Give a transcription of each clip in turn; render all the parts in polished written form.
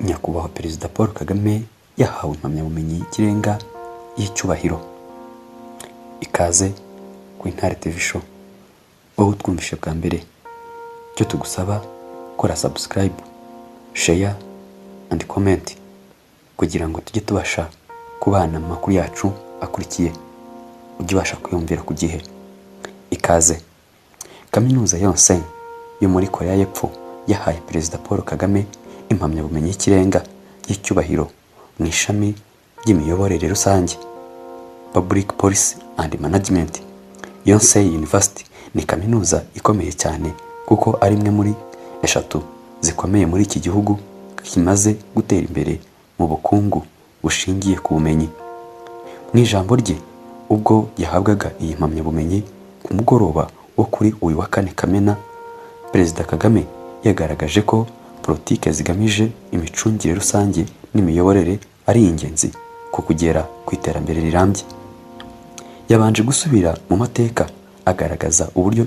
nyakubahwa perezida Paul Kagame yahawe impamyabumenyi y'ikirenga y'icyubahiro. Ikaze ku Intare TV show. Wowe twumvishe bwa mbere, cyo tugusaba kora subscribe, share and comment kugira ngo tujye tubasha kubana amakuru yacu akurikiye, ujye ubasha kwiyumvira ku gihe. Ikaze. Kaminuza yose yo muri Korea y'Epfo yahaye perezida Paul Kagame impamyabumenyi y'ikirenga y'icyubahiro mu ishami ry'imiyoborere rusange, Public Policy and Management. Yonsei University ni kaminuza ikomeye cyane kuko ari imwe muri eshatu zikomeye muri iki gihugu kimaze gutera imbere mu bukungu bushingiye ku bumenyi. Mu ijambo rye ubwo yahabwaga iyi mpamyabumenyi ku mugoroba wo kuri uyu wa 4 Kamena, Perezida Kagame yagaragaje ko politike zigamije imicungire rusange n'imiyoborere ari ingenzi ku kugera ku iterambere rirambye. Yabanje gusubira mu mateka agaragaza uburyo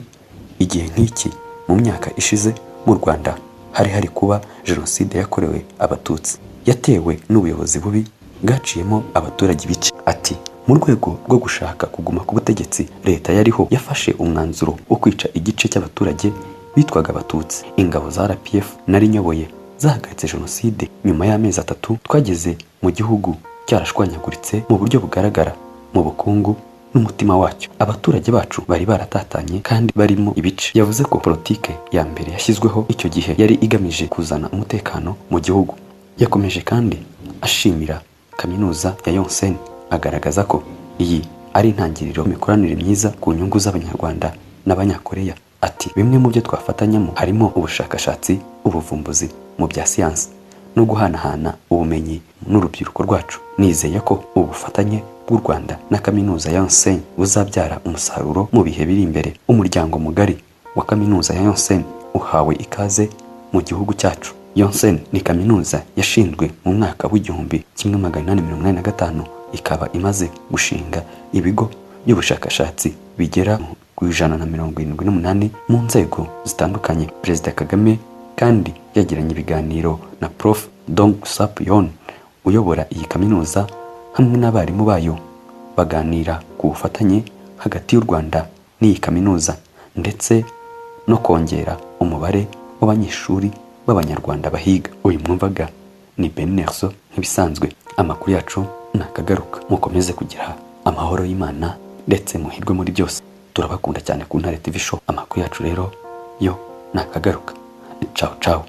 igihe nk'iki mu myaka ishize mu Rwanda hari kuba jenoside yakorewe abatutsi yatewe n'ubuyobozi bubi bwaciyemo abaturage bice. Ati mu rwego rwo gushaka kuguma ku butegetsi, leta yariho yafashe umwanzuro wo kwica igice cy'abaturage bitwaga abatutsi. Ingabo za RPF nari nyoboye zahagaritse jenoside. Nyuma y'amezi 3 twageze mu gihugu cyarashwanyaguritse mu buryo bugaragara mu bukungu n'umutima wacyo. Abaturage bacu bari baratatanye kandi barimo ibice. Yavuze ko politike ya mbere yashyizweho icyo gihe yari igamije kuzana umutekano mu gihugu. Yakomeje kandi ashimira kaminuza ya Yonsei, agaragaza ko iyi ari intangiriro y'imikoranire myiza ku nyungu z'Abanyarwanda n'Abanyakoreya. Ati bimwe mu byo twafatanyamo harimo ubushakashatsi, ubuvumbuzi mu bya siyansi no guhanahana ubumenyi n'urubyiruko rwacu. Nizeye ko ubufatanye bw'u Rwanda na kaminuza ya Yonsei buzabyara umusaruro mu bihe biri imbere. Umuryango mugari wa kaminuza ya Yonsei uhawe ikaze mu gihugu cyacu. Yonsei ni kaminuza yashinzwe mu mwaka w'1885, ikaba imaze gushinga ibigo by'ubushakashatsi bigera ku 178 mu nzego zitandukanye. Perezida Kagame kandi yagiranye ibiganiro na Prof Dong Sapyon uyobora iyi kaminuza hamwe n'abarimu bayo, baganira ku bufatanye hagati y'u Rwanda n'iyi kaminuza ndetse no kongera umubare w'abanyeshuri b'Abanyarwanda bahiga. Uyu mwumvaga ni Benerso. Nk'ibisanzwe amakuru yacu nakagaruka. Mukomeze kugira amahoro y'Imana ndetse muhirwe muri byose. Turabakunda cyane ku Intare TV show. Amakuru yacu rero yo nakagaruka. Ciao ciao.